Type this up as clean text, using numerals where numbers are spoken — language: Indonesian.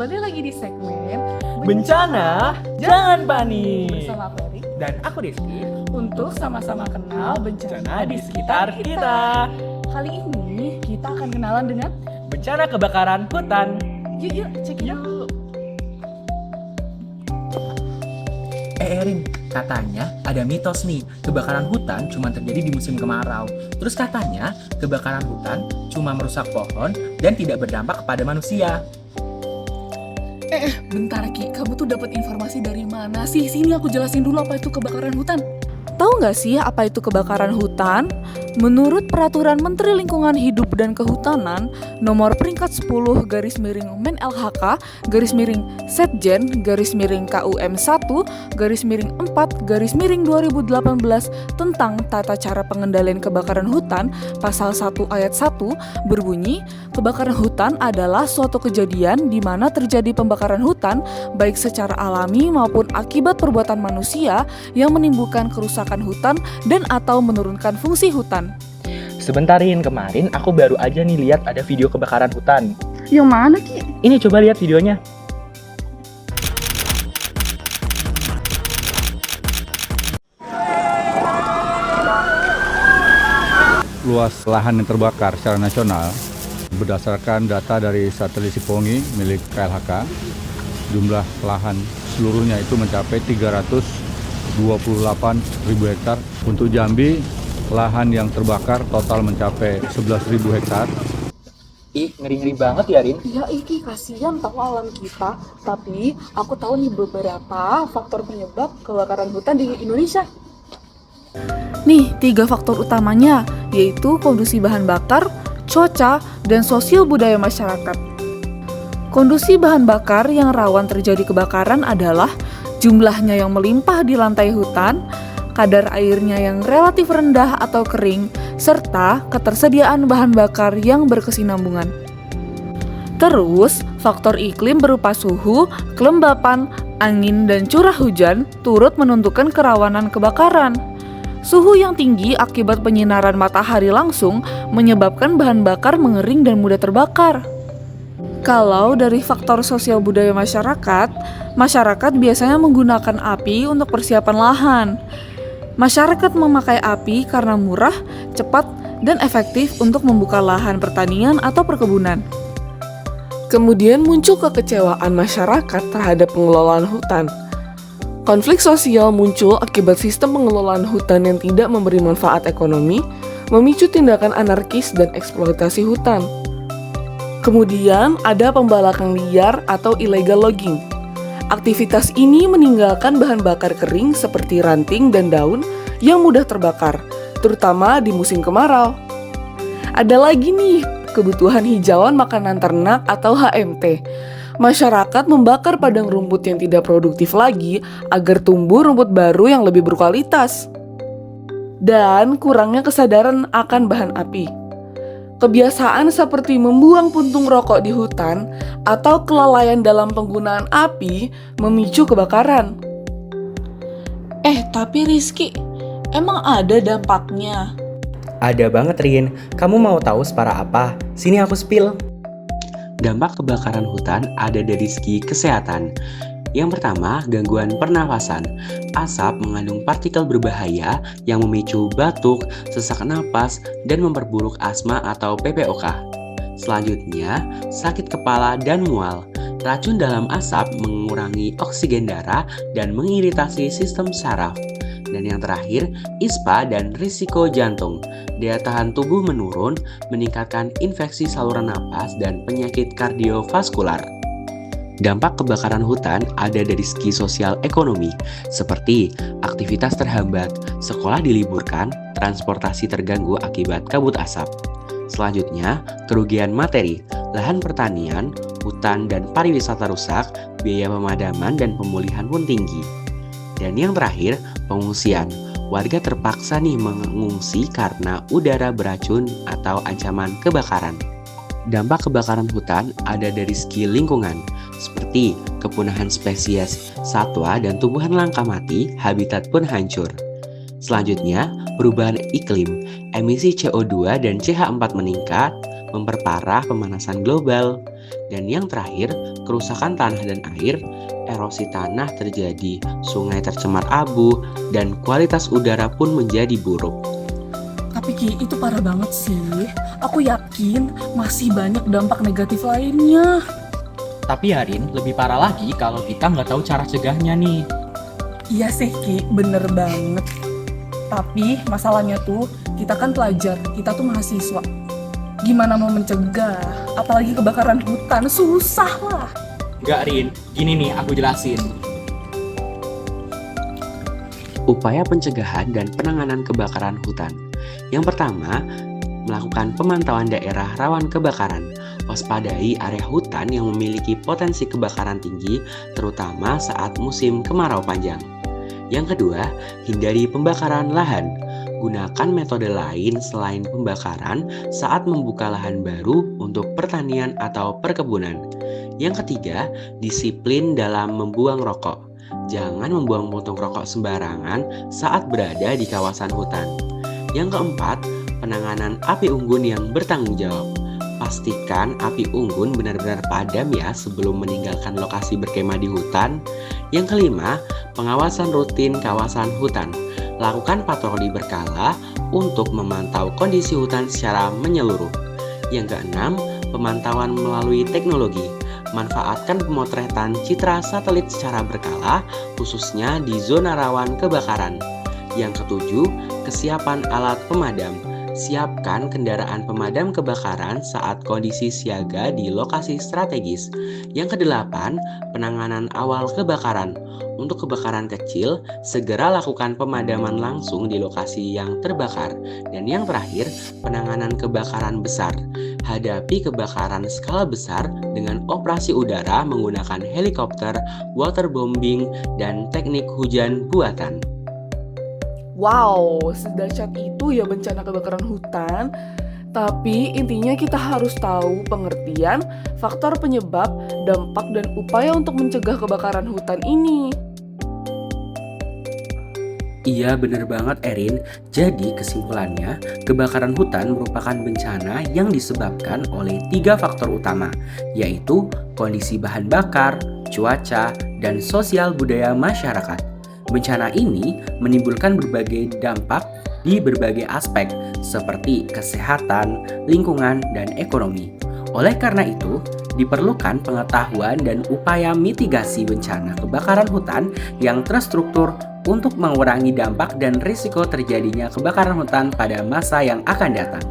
kembali lagi di segmen Bencana Jangan Panik. bersama aku Eri Dan aku Rizky. untuk sama-sama kenal bencana Bencana di sekitar kita. Kali ini kita akan kenalan dengan Bencana kebakaran hutan. yuk cek it out. Erin, katanya ada mitos nih, kebakaran hutan cuma terjadi di musim kemarau. Terus katanya kebakaran hutan cuma merusak pohon dan tidak berdampak kepada manusia. Bentar Ki, kamu tuh dapat informasi dari mana sih? Sini aku jelasin dulu apa itu kebakaran hutan. Tahu nggak sih apa itu kebakaran hutan? Menurut Peraturan Menteri Lingkungan Hidup dan Kehutanan Nomor peringkat 10 Men LHK Setjen KUM 1 4 2018 tentang tata cara pengendalian kebakaran hutan pasal 1 ayat 1 berbunyi, kebakaran hutan adalah suatu kejadian di mana terjadi pembakaran hutan baik secara alami maupun akibat perbuatan manusia yang menimbulkan kerusakan hutan dan atau menurunkan fungsi hutan. Sebentarin, kemarin aku baru aja nih lihat ada video kebakaran hutan. Yang mana Ki? Ini coba lihat videonya. Luas lahan yang terbakar secara nasional berdasarkan data dari satelit Sipongi milik KLHK, jumlah lahan seluruhnya itu mencapai 328.000 hektar. Untuk Jambi, lahan yang terbakar total mencapai 11.000 hektar. Ih, ngeri-ngeri banget ya, Rin. Ya Iki, kasihan tahu alam kita. Tapi aku tahu nih beberapa faktor penyebab kebakaran hutan di Indonesia. Nih, 3 faktor utamanya, yaitu kondisi bahan bakar, cuaca, dan sosial budaya masyarakat. Kondisi bahan bakar yang rawan terjadi kebakaran adalah jumlahnya yang melimpah di lantai hutan, kadar airnya yang relatif rendah atau kering, serta ketersediaan bahan bakar yang berkesinambungan. Terus, faktor iklim berupa suhu, kelembapan, angin, dan curah hujan turut menentukan kerawanan kebakaran. Suhu yang tinggi akibat penyinaran matahari langsung menyebabkan bahan bakar mengering dan mudah terbakar. Kalau dari faktor sosial budaya masyarakat biasanya menggunakan api untuk persiapan lahan. Masyarakat memakai api karena murah, cepat, dan efektif untuk membuka lahan pertanian atau perkebunan. Kemudian muncul kekecewaan masyarakat terhadap pengelolaan hutan. Konflik sosial muncul akibat sistem pengelolaan hutan yang tidak memberi manfaat ekonomi, memicu tindakan anarkis dan eksploitasi hutan. Kemudian ada pembalakan liar atau illegal logging. Aktivitas ini meninggalkan bahan bakar kering seperti ranting dan daun yang mudah terbakar, terutama di musim kemarau. Ada lagi nih, kebutuhan hijauan makanan ternak atau HMT. Masyarakat membakar padang rumput yang tidak produktif lagi agar tumbuh rumput baru yang lebih berkualitas. Dan kurangnya kesadaran akan bahan api. Kebiasaan seperti membuang puntung rokok di hutan atau kelalaian dalam penggunaan api memicu kebakaran. Tapi Rizky, emang ada dampaknya? Ada banget, Rin. Kamu mau tahu separah apa? Sini aku spill. Dampak kebakaran hutan ada dari segi kesehatan. Yang pertama, gangguan pernafasan. Asap mengandung partikel berbahaya yang memicu batuk, sesak napas, dan memperburuk asma atau PPOK. Selanjutnya, sakit kepala dan mual. Racun dalam asap mengurangi oksigen darah dan mengiritasi sistem saraf. Dan yang terakhir, ISPA dan risiko jantung. Daya tahan tubuh menurun, meningkatkan infeksi saluran napas dan penyakit kardiovaskular. Dampak kebakaran hutan ada dari segi sosial ekonomi, seperti aktivitas terhambat, sekolah diliburkan, transportasi terganggu akibat kabut asap. Selanjutnya, kerugian materi, lahan pertanian, hutan dan pariwisata rusak, biaya pemadaman dan pemulihan pun tinggi. Dan yang terakhir, pengungsian. Warga terpaksa nih mengungsi karena udara beracun atau ancaman kebakaran. Dampak kebakaran hutan ada dari segi lingkungan, seperti kepunahan spesies satwa dan tumbuhan langka mati, habitat pun hancur. Selanjutnya, perubahan iklim, emisi CO2 dan CH4 meningkat, memperparah pemanasan global. Dan yang terakhir, kerusakan tanah dan air, erosi tanah terjadi, sungai tercemar abu, dan kualitas udara pun menjadi buruk. Tapi Ki, itu parah banget sih. Aku yakin masih banyak dampak negatif lainnya. Tapi Harin, lebih parah lagi kalau kita nggak tahu cara cegahnya nih. Iya sih Ki, bener banget. Tapi masalahnya tuh, kita kan pelajar, kita tuh mahasiswa. Gimana mau mencegah? Apalagi kebakaran hutan, susah lah. Nggak Rin, gini nih aku jelasin. Upaya pencegahan dan penanganan kebakaran hutan. Yang pertama, melakukan pemantauan daerah rawan kebakaran. Waspadai area hutan yang memiliki potensi kebakaran tinggi, terutama saat musim kemarau panjang. Yang kedua, hindari pembakaran lahan. Gunakan metode lain selain pembakaran saat membuka lahan baru untuk pertanian atau perkebunan. Yang ketiga, disiplin dalam membuang rokok. Jangan membuang puntung rokok sembarangan saat berada di kawasan hutan. Yang keempat, penanganan api unggun yang bertanggung jawab. Pastikan api unggun benar-benar padam ya sebelum meninggalkan lokasi berkemah di hutan. Yang kelima, pengawasan rutin kawasan hutan. Lakukan patroli berkala untuk memantau kondisi hutan secara menyeluruh. Yang keenam, pemantauan melalui teknologi. Manfaatkan pemotretan citra satelit secara berkala, khususnya di zona rawan kebakaran. Yang ketujuh, kesiapan alat pemadam. Siapkan kendaraan pemadam kebakaran saat kondisi siaga di lokasi strategis. Yang kedelapan, penanganan awal kebakaran. Untuk kebakaran kecil, segera lakukan pemadaman langsung di lokasi yang terbakar. Dan yang terakhir, penanganan kebakaran besar. Hadapi kebakaran skala besar dengan operasi udara menggunakan helikopter, waterbombing, dan teknik hujan buatan. Wow, sedahsyat itu ya bencana kebakaran hutan. Tapi intinya kita harus tahu pengertian, faktor penyebab, dampak, dan upaya untuk mencegah kebakaran hutan ini. Iya bener banget Erin, jadi kesimpulannya kebakaran hutan merupakan bencana yang disebabkan oleh 3 faktor utama, yaitu kondisi bahan bakar, cuaca, dan sosial budaya masyarakat. Bencana ini menimbulkan berbagai dampak di berbagai aspek seperti kesehatan, lingkungan, dan ekonomi. Oleh karena itu, diperlukan pengetahuan dan upaya mitigasi bencana kebakaran hutan yang terstruktur untuk mengurangi dampak dan risiko terjadinya kebakaran hutan pada masa yang akan datang.